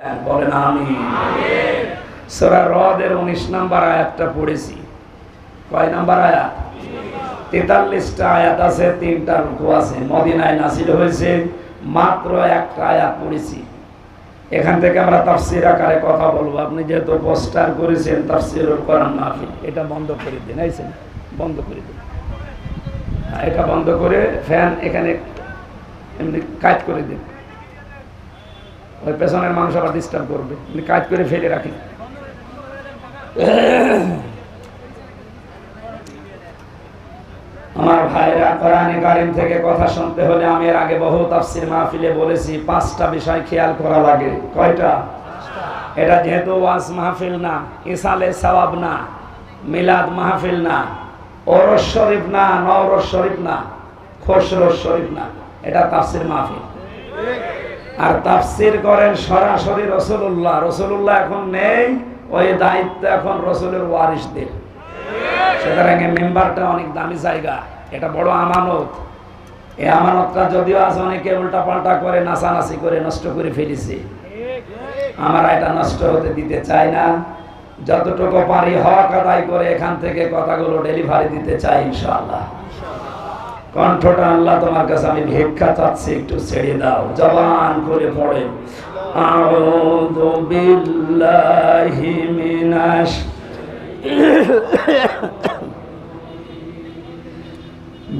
বলেন আমিন। সূরা রদের 19 নম্বর আয়াতটা পড়েছি। কয় নাম্বার আয়াত? 43টা আয়াত আছে, 3টা রুকু আছে। মদিনায় নাযিল হয়েছে, মাত্র একটা আয়াত পড়েছি। এখান থেকে আমরা তাফসীর আকারে কথা বলবো। আপনি যেহেতু পোস্টার করেছেন তাফসীরুল কোরআন মাহফিল, এটা বন্ধ করে দিন। আইছেন, বন্ধ করে দিন। এটা বন্ধ করে ফ্যান এখানে এমনি কাজ করে দিন। ওই পেছনের মানুষ আবার ডিস্টার্ব করবে, কাজ করে ফেলে রাখেন। আমার ভাইরা, কোরআনে কারীম থেকে কথা শুনতে হলে আমি এর আগে বহু তাফসীর মাহফিলে বলেছি 5টা বিষয় খেয়াল করা লাগে। কয়টা? এটা যেহেতু ওয়াজ মাহফিল না, ইসালে সওয়াব না, মিলাদ মাহফিল না, ওরস শরীফ না, নওরস শরীফ না, খসরস শরীফ না, এটা তাফসীর মাহফিল। আর তাফসীর করেন সরাসরি রাসূলুল্লাহ। রাসূলুল্লাহ এখন নেই, ওই দায়িত্ব এখন রাসূলের ওয়ারিসদের। সুতরাং মেম্বারটা অনেক দামি জায়গা, এটা বড় আমানত। এই আমানতটা যদিও আজ অনেকে উল্টাপাল্টা করে নাচানাচি করে নষ্ট করে ফেলেছে, আমরা এটা নষ্ট হতে দিতে চাই না। যতটুকু পারি হক আদায় করে এখান থেকে কথাগুলো ডেলিভারি দিতে চাই ইনশাআল্লাহ। কণ্ঠটা আল্লাহ তোমার কাছে আমি ভিক্ষা চাচ্ছি, একটু ছেড়ে দাও, জবান করে পড়ে আউযু বিল্লাহি মিনাশ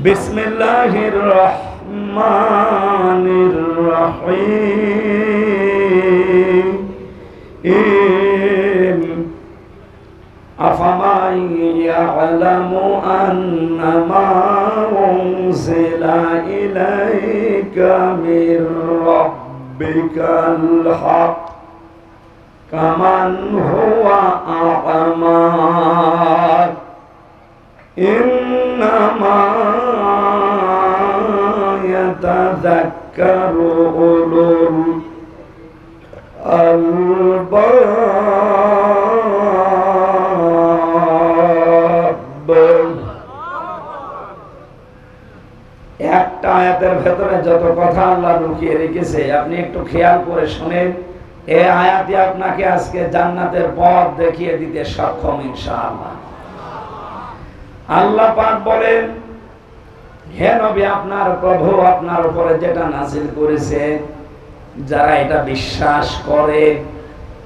বিসমিল্লাহির রহমানির রহিম আফামান ইয়ালামু আন্নামা উনজিলা ইলাইকা মির রাব্বিকাল হক কামান হুয়া আ'মা ইন্নামা ইয়াতাযাক্কারু উলুল আলবাব। একটা আয়াতের ভেতরে যত কথা আল্লাহ লুকিয়ে রেখেছে আপনি একটু খেয়াল করে শুনেন। এই আয়াতই আপনাকে আজকে জান্নাতের পথ দেখিয়ে দিতে সক্ষম ইনশাআল্লাহ। আল্লাহ পাক বলেন, হে নবী, আপনার প্রভু আপনার উপরে যেটা নাযিল করেছে, যারা এটা বিশ্বাস করে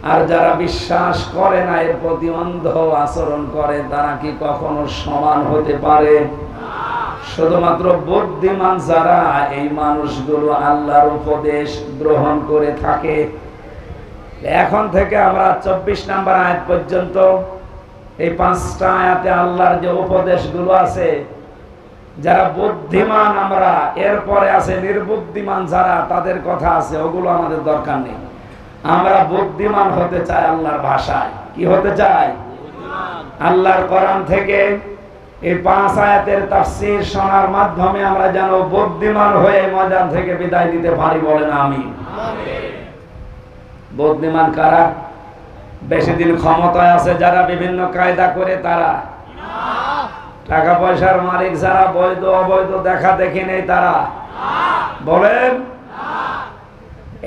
আর যারা বিশ্বাস করে না, এর প্রতি অন্ধ আচরণ করে, তারা কি কখনো সমান হতে পারে? শুধুমাত্র বুদ্ধিমান যারা, এই মানুষগুলো আল্লাহর উপদেশ গ্রহণ করে থাকে। এখন থেকে আমরা 24 নম্বর আয়াত পর্যন্ত এই 5টা আয়াতে আল্লাহর যে উপদেশগুলো আছে, যারা বুদ্ধিমান আমরা, এরপরে আছে নির্বুদ্ধিমান যারা, তাদের কথা আছে, ওগুলো আমাদের দরকার নেই। আমরা বুদ্ধিমান হতে চাই আল্লাহর ভাষায়। কি হতে চাই? আল্লাহর কোরআন থেকে এই 5 আয়াতের তাফসীর শোনার মাধ্যমে আমরা যেন বুদ্ধিমান হয়ে ময়দান থেকে বিদায় নিতে পারি। বলেন আমিন। বুদ্ধিমান কারা? বেশি দিন ক্ষমতায় আছে যারা, বিভিন্ন কায়দা করে তারা, টাকা পয়সার মালিক যারা, বৈধ অবৈধ দেখা দেখি নেই তারা। বলেন,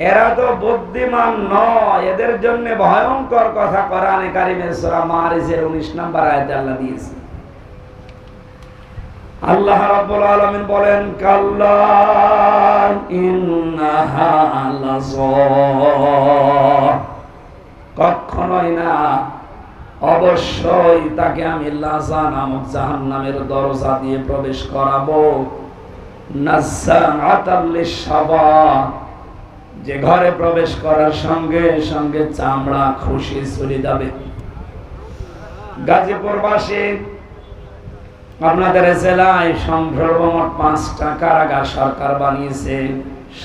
এরা তো বুদ্ধিমান নয়। এদের জন্য ভয়ঙ্কর কথা কোরআনে কারীমের সূরা মারিজের 19 নম্বর আয়াতে আল্লাহ দিয়েছে। আল্লাহ রাব্বুল আলামিন বলেন, কাল্লা ইন্নাহা লাযা, কখনোই না, অবশ্যই তাকে আমি লাযা নামক জাহান্নামের দরজা দিয়ে প্রবেশ করাবো। নাযাআতাল লিশাবা, যে ঘরে প্রবেশ করার সঙ্গে সঙ্গে চামড়া খুশি চলে যাবে। গাজীপুরবাসী, আপনাদের জেলায় সর্বমোট 5টা কারাগার সরকার বানিয়েছে।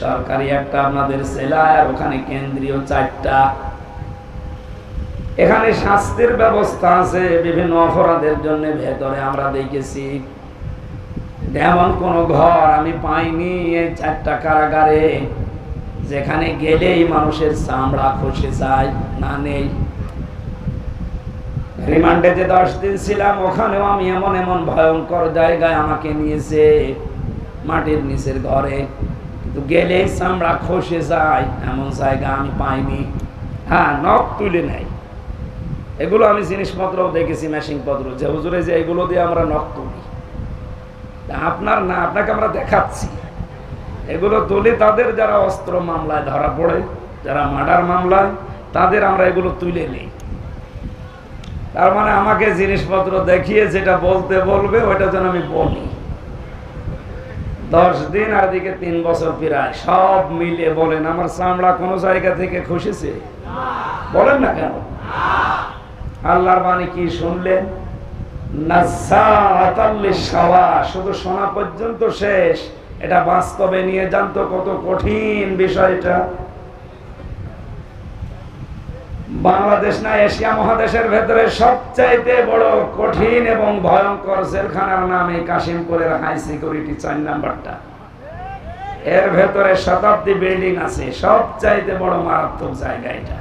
সরকারি একটা আপনাদের জেলায়, আর ওখানে কেন্দ্রীয় 4টা। এখানে শাস্তির ব্যবস্থা আছে বিভিন্ন অপরাধের জন্য। ভেতরে আমরা দেখেছি এমন কোন ঘর আমি পাইনি এই 4টা কারাগারে যেখানে গেলেই মানুষের চামড়া খসে যায়, না নেই। রিমান্ডে যে 10 দিন ছিলাম, ওখানেও আমি এমন এমন ভয়ঙ্কর জায়গায় আমাকে নিয়েছে, মাটির নিচের ঘরে, কিন্তু গেলেই চামড়া খসে যায়, এমন জায়গা আমি পাইনি। হ্যাঁ, নখ তুলে নেয়। এগুলো আমি জিনিসপত্র দেখেছি, মেশিন পত্র, যে হুজুরে যে এগুলো দিয়ে আমরা নখ তুলি। আপনার না, আপনাকে আমরা দেখাচ্ছি। এগুলো তুলি তাদের যারা অস্ত্র মামলায় ধরা পড়ে, যারা মার্ডার মামলায়, তাদের আমরা এগুলো তুলে নিই। তার মানে আমাকে জিনিসপত্র দেখিয়ে যেটা বলতে বলবে ওইটা যেন আমি বলি। 10 দিন আর দিকে 3 বছর প্রায়, সব মিলে বলেন আমার চামড়া কোন জায়গা থেকে খসেছে? বলেন না কেন? আল্লাহর বাণী কি শুনলেন? শুধু শোনা পর্যন্ত শেষ। এটা বাস্তবে নিয়ে যান তো কত কঠিন বিষয়টা। বাংলাদেশ না এশিয়া মহাদেশের ভেতরে সবচাইতে বড় কঠিন এবং ভয়ঙ্কর জেলখানার নাম এই কাশিমপুরের হাই সিকিউরিটি 4 নাম্বারটা। এর ভেতরে শতাব্দী বিল্ডিং আছে, সবচাইতে বড় মারাত্মক জায়গা এটা।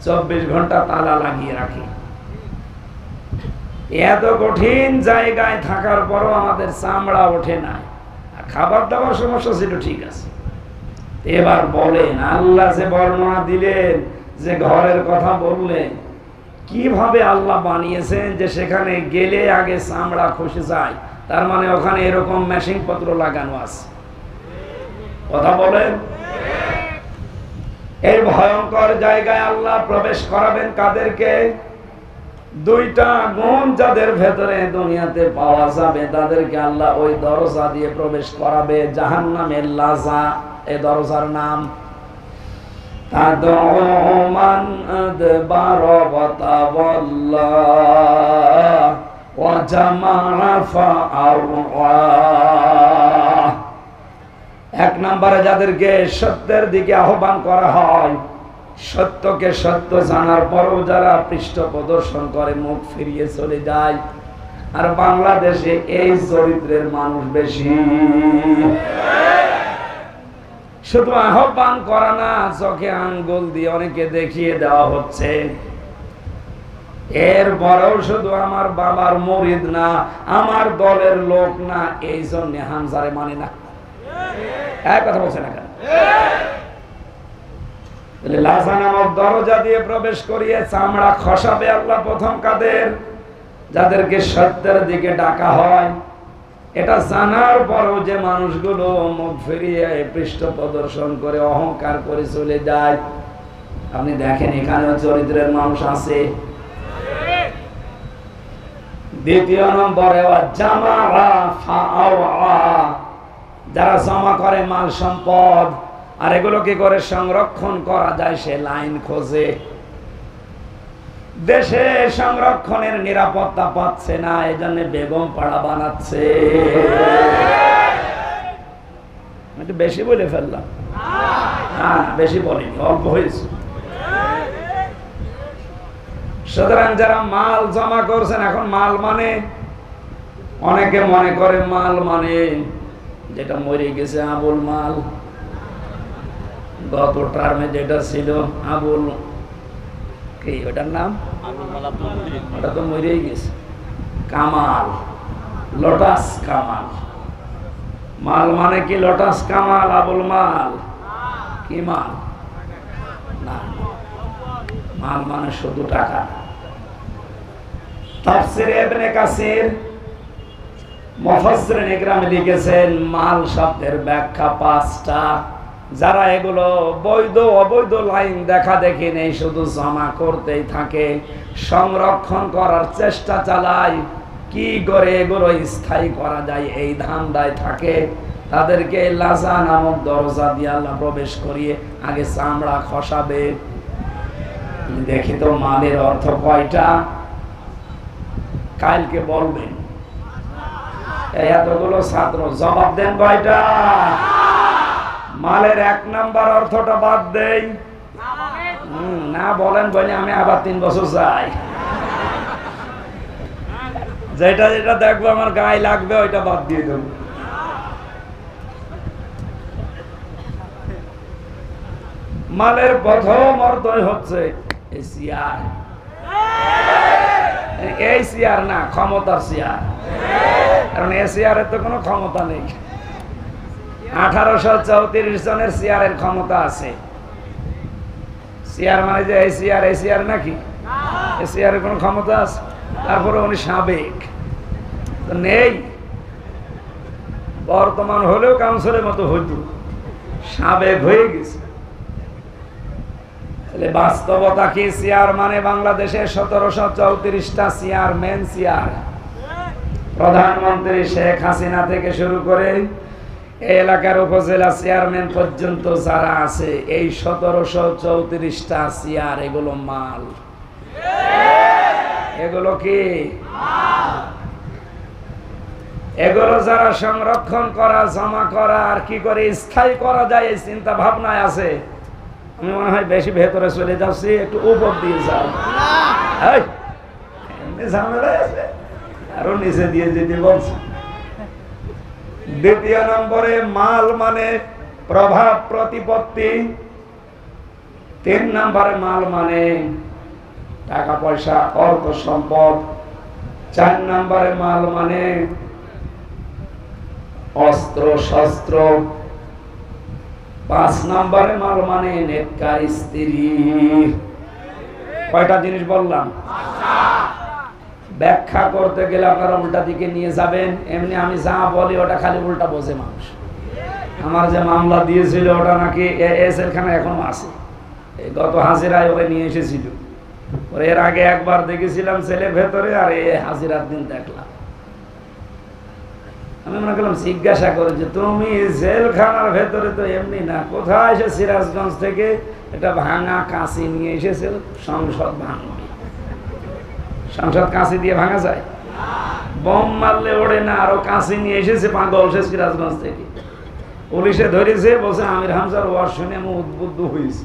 24 ঘন্টা তালা লাগিয়ে রাখে। এত কঠিন জায়গায় থাকার পরও আমাদের চামড়া ওঠে না। খাবার দাবার সমস্যা ছিল, ঠিক আছে। এবার বলেন, আল্লাহ যে বর্ণনা দিলেন, যে ঘরের কথা বললেন, কিভাবে আল্লাহ বানিয়েছেন যে সেখানে গেলে আগে চামড়া খসে যায়? তার মানে ওখানে এরকম মেশিন পত্র লাগানো আছে। কথা বলেন। এই ভয়ঙ্কর জায়গায় আল্লাহ প্রবেশ করাবেন কাদেরকে? 2টা গুণ যাদের ভেতরে দুনিয়াতে পাওয়া যাবে তাদেরকে আল্লাহ ওই দরজা দিয়ে প্রবেশ করাবে। জাহান্নামের লাজা, এই দরজার নাম তাদমান আদবার ওয়া তাওয়াল্লা ওয়া জামা ফাআওয়া। 1 নম্বরে যাদেরকে সত্যের দিকে আহ্বান করা হয়, সত্যকে সত্য জানার পরও যারা পৃষ্ঠ প্রদর্শন করে, মুখ ফিরিয়ে চলে যায়। আর বাংলাদেশে এই চরিত্রের মানুষ বেশি। শুধু আহ্বান করা না, চোখে আঙ্গুল দিয়ে অনেকে দেখিয়ে দেওয়া হচ্ছে। এরপরেও শুধু আমার বাবার মুরিদ না, আমার দলের লোক না, এই জন্য হামজারে মানে না। এক কথা বলছে না কেন? লাজা নামক দরজা দিয়ে প্রবেশ করিয়ে চামড়া খসাবে আল্লাহ প্রথম কাদের? যাদেরকে সত্যের দিকে ডাকা হয়। এটা জানার পরও যে মানুষগুলো মুখ ফিরিয়ে পৃষ্ঠ প্রদর্শন করে অহংকার করে চলে যায়। আপনি দেখেন এখানেও চরিত্রের মানুষ আছে। 2 নম্বরে যারা জমা করে মাল সম্পদ, আর এগুলো কি করে সংরক্ষণ করা যায় সে লাইন খোঁজে। দেশে সংরক্ষণের নিরাপত্তা পাচ্ছে না, এজন্য বেগম পাড়া বানাচ্ছে। একটু বেশি বলে ফেললাম? হ্যাঁ, বেশি বলিনি, অল্প হয়েছে। সুতরাং যারা মাল জমা করছেন, এখন মাল মানে অনেকে মনে করে মাল মানে যেটা মরে গেছে আবুল মাল। গত টার্মে যেটা ছিল আবুল, কি ওটার নাম? ওটা তো মরেই গেছে। কামাল, লোটাস কামাল। মাল মানে কি লোটাস কামাল, আবুল মাল? কি মাল? না, মাল মানে শুধু টাকা। তাফসীরে ইবনে কাসির মুফাসসিরিন ইকরামে লিখেছেন মাল শব্দের ব্যাখ্যা 5টা। যারা এগুলো বৈধ অবৈধ লাইন দেখা দেখি নেই, শুধু জমা করতেই থাকে, সংরক্ষণ করার চেষ্টা চালায়, কি করে এগুলো স্থায়ী করা যায় এই ধান্দায় থাকে, তাদেরকে লাজা নামক দরজা দিয়ে আল্লাহ প্রবেশ করিয়ে আগে চামড়া খসাবে। দেখি তো মালের অর্থ কয়টা? কালকে বলবেন। এতগুলো ছাত্র জবাব দেন কয়টা? মালের 1 নাম্বার অর্থটা বাদ দেই না। বলেন বলে আমি আবার 3 বছর যাই। যেটা যেটা দেখবো আমার গায়ে লাগবে ওইটা বাদ দিয়ে দেব। মালের প্রথম অর্থই হচ্ছে চেয়ার। এই চেয়ার না, ক্ষমতার চেয়ার। কারণ এই চেয়ারের তো কোনো ক্ষমতা নেই। 1834 জনের চেয়ারের ক্ষমতা আছে। চেয়ার মানে যে এই চেয়ার নাকি, এই চেয়ারের কোনো ক্ষমতা আছে? তারপরে উনি সাবেক তো নেই, বর্তমান হলেও কাউন্সিলের মতো হইতো, সাবেক হয়ে গেছে। বাস্তবতা কি? চেয়ার মানে বাংলাদেশে 1734টা চেয়ারম্যান চেয়ার, প্রধানমন্ত্রী শেখ হাসিনা থেকে শুরু করে এই এলাকার উপজেলা চেয়ারম্যান পর্যন্ত যারা আছে, এই 1734টা চেয়ার, এগুলো মাল। এগুলো কি? এগুলো যারা সংরক্ষণ করা, জমা করা আর কি করে স্থায়ী করা যায় এই চিন্তা ভাবনায় আছে। আমি মনে হয় বেশি ভেতরে চলে যাচ্ছি, একটু উপর দিয়ে যাও, ঝামেলায় আছে, আরো নিচে দিয়ে যেতে বলছে। দ্বিতীয় নম্বরে মাল মানে প্রভাব প্রতিপত্তি। 3 নম্বরে মাল মানে টাকা পয়সা, অর্থ সম্পদ। 4 নম্বরে মাল মানে অস্ত্র শস্ত্র। 5 নম্বরে মাল মানে নেককার স্ত্রী। কয়টা জিনিস বললাম? ব্যাখ্যা করতে গেলে আপনারা উল্টা দিকে নিয়ে যাবেন। এমনি আমি যা বলি ওটা খালি উল্টা বোঝে মানুষ। আমার যে মামলা দিয়েছিল ওটা নাকি এসেলখানা এখনো আছে, গত হাজিরায় ওরে নিয়ে এসেছিল। ওর এর আগে একবার দেখেছিলাম ছেলের ভেতরে, আর এই হাজিরার দিন দেখলাম। আমি মনে করলাম জিজ্ঞাসা করে যে তুমি জেলখানার ভেতরে তো এমনি না, কোথায় এসে সিরাজগঞ্জ থেকে একটা ভাঙা কাঁচি নিয়ে এসেছিল, সংসদ ভাঙবে। সংসদ কাঁচি দিয়ে ভাঙা যায়? বোম মারলে ওড়ে না, আরো কাঁচি নিয়ে এসেছে পাগল সে সিরাজগঞ্জ থেকে। পুলিশে ধরেছে, বলছে আমির হামজার ওয়াজ শুনে আমি উদ্বুদ্ধ হয়েছি,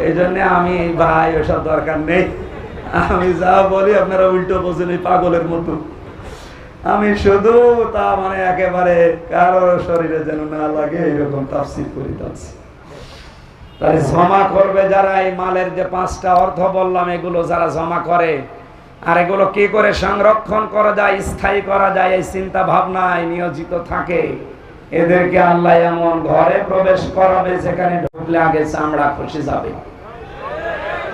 এই জন্য আমি ভাই ওসব দরকার নেই, আমি যা বলি আপনারা উল্টো বোঝেন এই পাগলের মতো। আমি শুধু তা মানে একেবারে কারো শরীরে যেন না লাগে এরকম তাফসীর করে যাচ্ছি। তাহলে জমা করবে যারা, এই মালের যে 5টা অর্থ বললাম, এগুলো যারা জমা করে আর এগুলো কি করে সংরক্ষণ করা যায়, স্থায়ী করা যায়, এই চিন্তা ভাবনায় নিয়োজিত থাকে, এদেরকে আল্লাহ এমন ঘরে প্রবেশ করাবে যেখানে ঢুকলে আগে চামড়া খসে যাবে।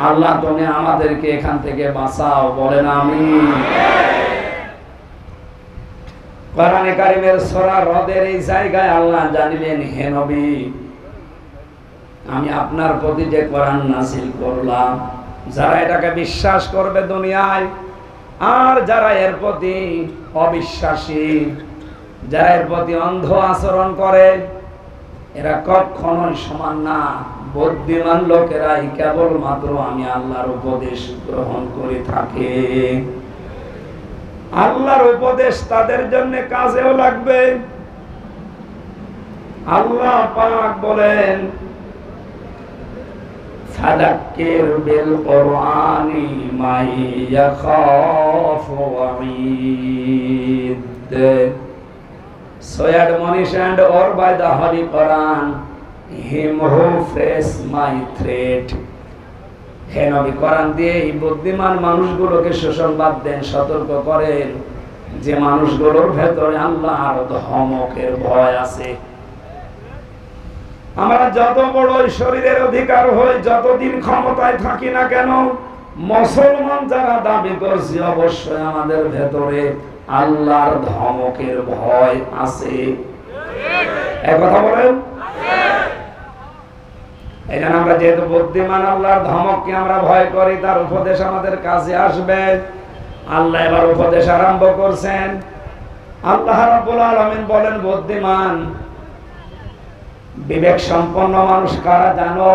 আল্লাহ তুমি আমাদেরকে এখান থেকে বাঁচাও, বলেন আমিন। কোরআনে কারীমের সূরা রদের এই জায়গায় আল্লাহ জানিলেন, হে নবী, আমি আপনার প্রতি যে কোরআন নাযিল করলাম, যারা এটাকে বিশ্বাস করবে দুনিয়ায়, আর যারা এর প্রতি অবিশ্বাসী, যারা এর প্রতি অন্ধ আচরণ করে, এরা কখনোই সমান না। বুদ্ধিমান লোকেরাই কেবলমাত্র আমি আল্লাহর উপদেশ গ্রহণ করে থাকে। আল্লাহর উপদেশ তাদের জন্য কাজেও লাগবে। আল্লাহ পাক বলেন, ফাদাক্কির বিল কুরআনি মান ইয়াখাফু ওয়াঈদ। So admonish and or by the Holy Quran him who face my threat. হে নবী, কোরআন দিয়ে এই বুদ্ধিমান মানুষগুলোকে সুসংবাদ দেন, সতর্ক করেন যে মানুষগুলোর ভেতরে আল্লাহর ধমকের ভয় আছে। আমরা যত বড় শরীরের অধিকার হই, যতদিন ক্ষমতায় থাকি না কেন, মুসলমান যারা দাবি করছি, অবশ্যই আমাদের ভেতরে আল্লাহর ধমকের ভয় আছে। এক কথা বলেন। এই জন্য আমরা যেহেতু বুদ্ধিমান, আল্লাহর ধমককে আমরা ভয় করি, তার উপদেশ আমাদের কাছে আসবে। আল্লাহ এবার উপদেশ আরম্ভ করছেন। আল্লাহ রাব্বুল আলামিন বলেন, বুদ্ধিমান বিবেক সম্পন্ন মানুষ কারা জানো?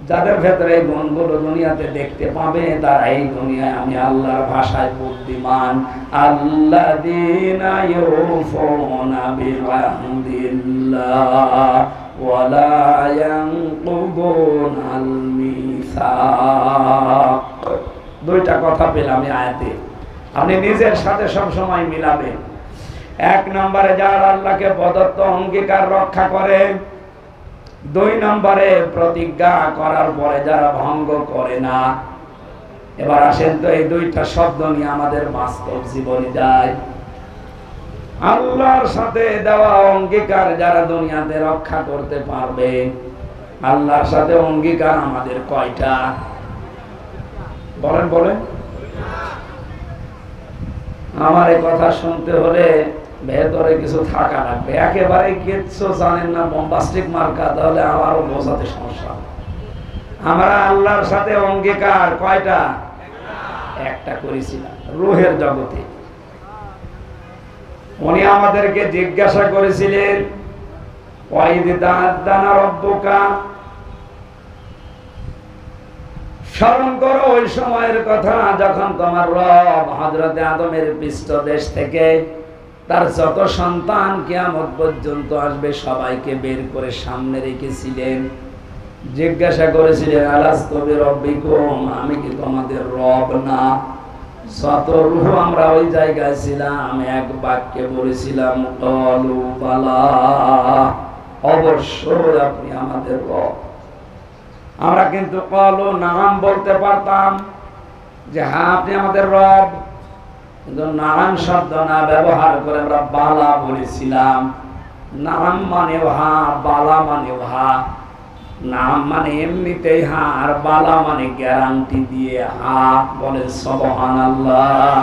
যাদের ভেতরে এই গুণগুলো দুনিয়াতে দেখতে পাবে, তারা এই দুনিয়ায় আমি আল্লাহর ভাষায় বুদ্ধিমান। আল্লাযীনা ইউফুনা বিআহদিল্লাহ ওয়া লা ইয়ানকুদুনাল মিসাক। দুইটা কথা পেলাম এই আয়াতে, আপনি নিজের সাথে সব সময় মিলাবেন। 1 নম্বরে যারা আল্লাহকে প্রদত্ত অঙ্গীকার রক্ষা করে, 2 নম্বরে প্রতিজ্ঞা করার পরে যারা ভঙ্গ করে না। এবার আসেন তো এই 2টা শব্দ নিয়ে আমাদের বাস্তব জীবনে যায়। আল্লাহর সাথে দেওয়া অঙ্গীকার যারা দুনিয়াতে রক্ষা করতে পারবে, আল্লাহর সাথে অঙ্গীকার আমাদের কয়টা? বলেন বলেন। আমার এই কথা শুনতে হলে ভেতরে কিছু থাকা লাগবে। একেবারে কিচ্ছু জানেন না, বম্বাস্টিক মার্কা, তাহলে আমারও বোঝাতে সমস্যা। আমরা আল্লাহর সাথে অঙ্গীকার কয়টা? একটা করেছিলাম রূহের জগতে। উনি আমাদেরকে জিজ্ঞাসা করেছিলেন, স্মরণ করো ওই সময়ের কথা যখন তোমার রব হযরতে আদমের পৃষ্ঠদেশ থেকে তার যত সন্তান কিয়ামত পর্যন্ত আসবে সবাইকে বের করে সামনে রেখেছিলেন। জিজ্ঞাসা করেছিলেন, আলাস্তু বিরব্বিকুম, আমি কি তোমাদের রব না? যত রূহ আমরা ওই জায়গায় ছিলাম, এক বাক্যে বলেছিলাম, ক্বালু বালা, অবশ্যই আপনি আমাদের রব। আমরা কিন্তু ক্বালু নাম বলতে পারতাম যে হ্যাঁ আপনি আমাদের রব, কিন্তু নাম শব্দ না ব্যবহার করে আমরা বালা বলেছিলাম। নাম মানে হা, বালা মানে হা। নাম মানে এমনিতেই হা, আর বালা মানে গ্যারান্টি দিয়ে হা। বলে সুবহানাল্লাহ।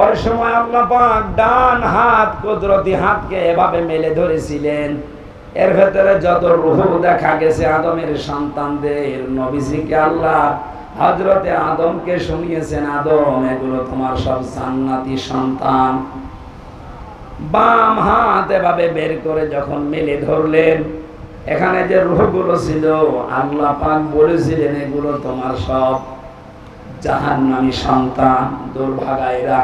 ওই সময় আল্লাহ পাক ডান হাত, কুদরতি হাতকে এভাবে মেলে ধরেছিলেন। এর ভেতরে যত রূহ দেখা গেছে আদমের সন্তানদের, নবীজিকে আল্লাহ হযরতে আদমকে শুনিয়েছেন, আদম এগুলো তোমার সব জান্নাতি সন্তান। বাম হাত এভাবে বের করে যখন মেলে ধরলেন, এখানে যে রূহগুলো ছিল আল্লাহ পাক বলেছিলেন এগুলো তোমার সব জাহান্নামী সন্তান, দুর্ভাগাইরা।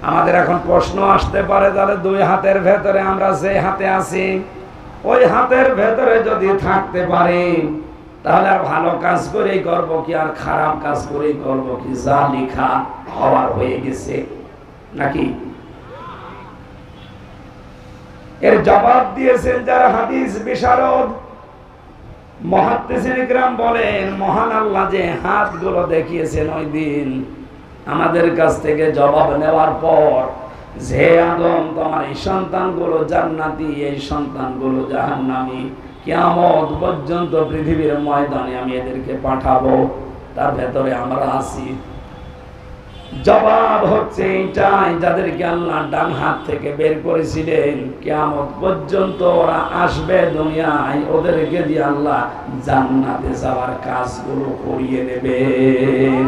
আমাদের এখন প্রশ্ন আসতে পারে, তাহলে দুই হাতের ভেতরে আমরা যে হাতে আছি, ওই হাতের ভেতরে যদি থাকতে পারি তাহলে আর ভালো কাজ করেই করবো কি, আর খারাপ কাজ করেই করবো কি? যা লেখা হওয়ার হয়ে গেছে নাকি? এর জবাব দিয়েছেন যারা হাদিস বিশারদ, মুহাদ্দিসিন ইকরাম বলেন, মহান আল্লাহ যে হাতগুলো দেখিয়েছেন ওই দিন আমাদের কাছ থেকে জবাব নেওয়ার পর, যে আদম তোমার এই সন্তানগুলো জান্নাতি, এই সন্তানগুলো জাহান্নামী, কিয়ামত পর্যন্ত পৃথিবীর ময়দানে আমি এদেরকে পাঠাবো, তার ভেতরে আমরা আছি। জবাব হচ্ছে এইটাই, যাদেরকে আল্লাহ ডান হাত থেকে বের করেছিলেন, কিয়ামত পর্যন্ত ওরা আসবে দুনিয়ায়, ওদেরকে দিয়ে আল্লাহ জান্নাতে যাওয়ার কাজগুলো করিয়ে নেবেন।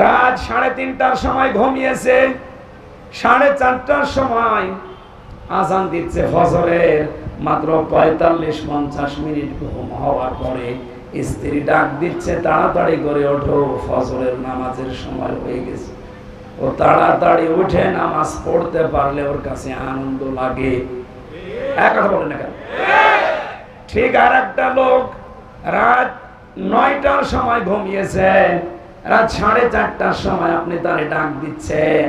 রাত 3:30টার সময় ঘুমিয়েছে, 4:30টার সময় আযান দিচ্ছে ফজরের। মাত্র 45-50 মিনিট ঘুম হওয়ার পরে স্ত্রী ডাক দিচ্ছে, তাড়াতাড়ি করে ওঠো, ফজরের নামাজের সময় হয়ে গেছে। ও তাড়াতাড়ি উঠে নামাজ পড়তে পারলে ওর কাছে আনন্দ লাগে। এক কথা বলেন না কেন? ঠিক আর একটা লোক রাত 9টার সময় ঘুমিয়েছে, রাত 4:30টার সময় আপনি তারে ডাক দিচ্ছেন,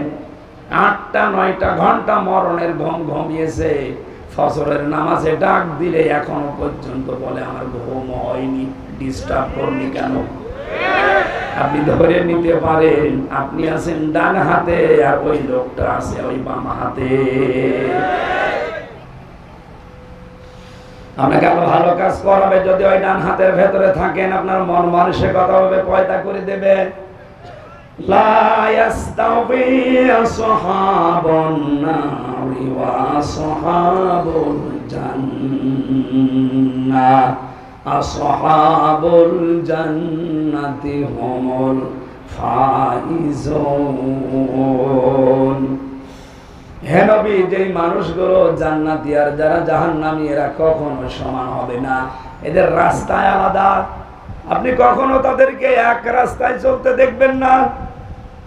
8টা-9টা ঘন্টা মরণের ঘুম ঘুমিয়েছে, ফজরের নামাজে ডাক দিলে এখনো পর্যন্ত বলে আমার ঘুম হয়নি, ডিস্টার্ব করনি কেন? আপনি ধরে নিতে পারেন আপনি আছেন ডান হাতে আর ওই লোকটা আছে ওই বাম হাতে। আপনাকে আরো ভালো কাজ করাবে যদি ওই ডান হাতের ভেতরে থাকেন, আপনার মন মানসিকতা হবে পয়দা করে দেবে। লা ইয়াস্তাউই আসহাবুন নারি ওয়া আসহাবুল জান্নাহ, আসহাবুল জান্নাতি হুমুল ফাইজুন। হে নবী, যেই মানুষগুলো জান্নাতি আর যারা জাহান্নামী এরা কখনো সমান হবে না, এদের রাস্তায় আলাদা। আপনি কখনো তাদেরকে এক রাস্তায় চলতে দেখবেন না,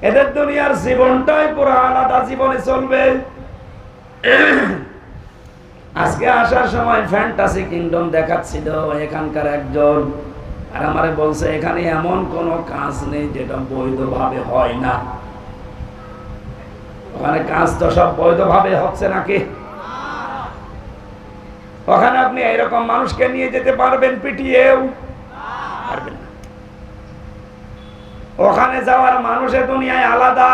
এদের দুনিয়ার জীবনটাই পুরো আলাদা জীবনে চলবে। আজকে আসার সময় ফ্যান্টাসি কিংডম দেখাচ্ছিল এখানকার একজন, আর আমারে বলছে এখানে এমন কোনো কাজ নেই যেটা বৈধভাবে হয় না। ওখানে কাজ তো সব বৈধভাবে হচ্ছে নাকি? ওখানে আপনি এরকম মানুষকে নিয়ে যেতে পারবেন পিটিয়েও? পারবেন না। ওখানে যাওয়ার মানুষের দুনিয়ায় আলাদা,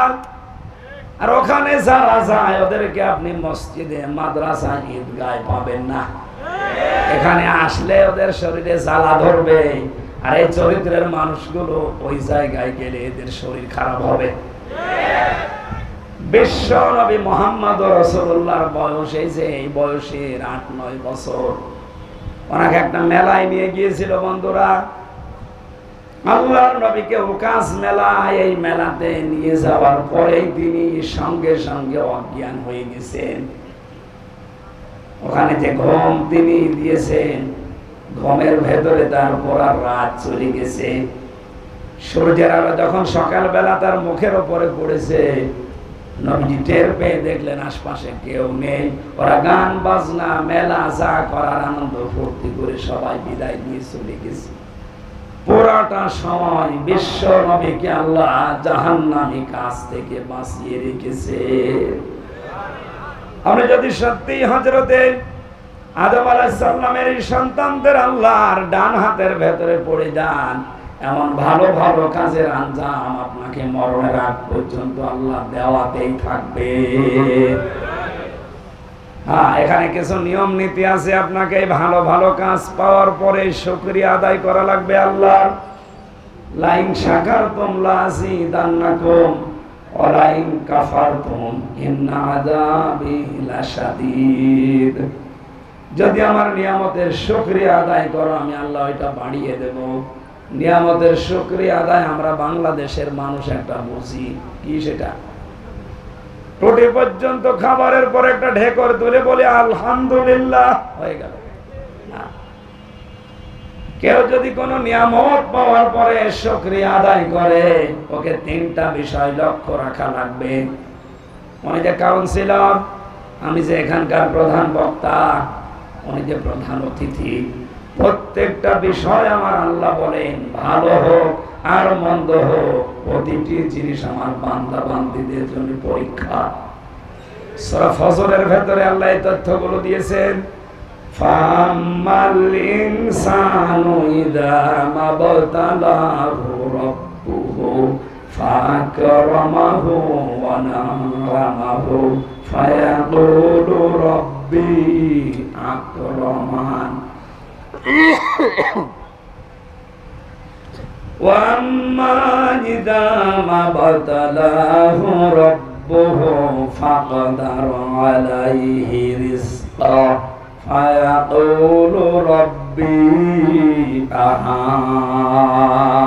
আর ওখানে যারা যায় ওদেরকে আপনি মসজিদে, মাদ্রাসা, ঈদগায় পাবেন না। এখানে আসলে ওদের শরীরে জ্বালা ধরবে, আর এই চরিত্রের মানুষগুলো ওই জায়গায় গেলে এদের শরীর খারাপ হবে। বিশ্ব নবী মুহাম্মদ রাসূলুল্লাহর বয়স এই বয়সের ৮-৯ বছর। ওনাকে একটা মেলায় নিয়ে গিয়েছিল বন্ধুরা, আল্লাহর নবীকে উকাস মেলা, এই মেলাতে নিয়ে যাওয়ার পরেই তিনি সঙ্গে সঙ্গে অজ্ঞান হয়ে গেছেন। ওখানে যে ঘুম তিনি দিয়েছেন, ঘুমের ভেতরে তার পুরা রাত চলে গেছে। সূর্যের আলো যখন সকালবেলা তার মুখের উপরে পড়েছে, নবীজি টের পেয়ে দেখলেন আশপাশে কেউ নেই। ওরা গান বাজনা মেলা যা করার আনন্দ ফুর্তি করে সবাই বিদায় নিয়ে চলে গেছে। পুরাটা সময় বিশ্ব নবীকে আল্লাহ জাহান্নামী কাজ থেকে বাঁচিয়ে রেখেছে। আপনি যদি সত্যি হযরতে আদম আলাইহিস সালামের সন্তানদের আল্লাহর ডান হাতের ভেতরে পড়ে যান, এমন ভালো ভালো কাজের আঞ্জাম আপনাকে মরণের আগ পর্যন্ত আল্লাহ দেওয়াতেই থাকবে। হ্যাঁ, এখানে কিছু নিয়ম নীতি আছে। আপনাকে ভালো ভালো কাজ পাওয়ার পরে শুকরিয়া আদায় করা লাগবে আল্লাহর। লাইন শাকারতুম লাযিদান্নাকুম ওয়া লাইন কাফারতুম ইন্না আযাবি লাশাদীদ। যদি আমার নিয়ামতের শুকরিয়া আদায় করো, আমি আল্লাহ এটা বাড়িয়ে দেব। নিয়ামতের শুকরিয়া আদায় আমরা বাংলাদেশের মানুষ একটা বুঝি কি, সেটা টুটি পর্যন্ত খাবারের পর একটা ঢেকর তুলে বলে আলহামদুলিল্লাহ, হয়ে গেল। কেউ যদি কোনো নিয়ামত পাওয়ার পরে শুকরিয়া আদায় করে, ওকে 3টা বিষয় লক্ষ্য রাখা লাগবে। উনি যে কাউন্সিলর, আমি যে এখানকার প্রধান বক্তা, উনি যে প্রধান অতিথি, প্রত্যেকটা বিষয় আমার আল্লাহ বলেন ভালো হোক আর মন্দ হোক, প্রতিটি জিনিস আমার বান্দা বান্দীদের জন্য পরীক্ষা। সূরা ফজরের ভেতরে আল্লাহ এই তথ্যগুলো দিয়েছেন। ফাম্মাল ইনসানু ইযা মাবতালাহু রাব্বুহু ফাকরামাহু ওয়া না'আমাহু ফায়াকুলু রাব্বি আকরামান ওয়া আম্মা ইযা মাবতালাহু রাব্বুহু ফাকদারা আলাইহি রিজকা ফায়াকুলু রাব্বি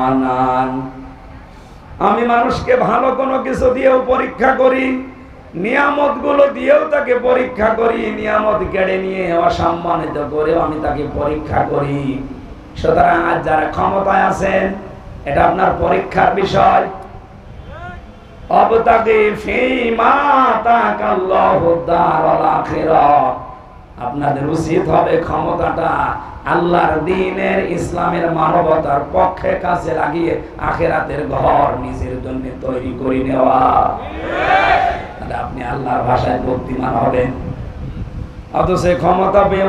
আহানান। আমি মানুষকে ভালো কোনো কিছু দিয়েও পরীক্ষা করি, নিয়ামত গুলো দিয়েও তাকে পরীক্ষা করি, নিয়ামত কেড়ে নিয়ে অসম্মানিত করেও আমি তাকে পরীক্ষা করি। সুতরাং আজ যারা ক্ষমতায় আছেন, এটা আপনার পরীক্ষার বিষয়। আবতাগি ফীমা আতাকাল্লাহু দারাল আখিরাহ। আপনাদের উচিত হবে ক্ষমতাটা আল্লাহর দ্বীনের, ইসলামের, মানবতার পক্ষে কাজে লাগিয়ে আখিরাতের ঘর নিজের জন্য তৈরি করে নেওয়া। আপনি আল্লাহর ভাষায় বুদ্ধিমান হবেন। অথচ ক্ষমতা পেয়ে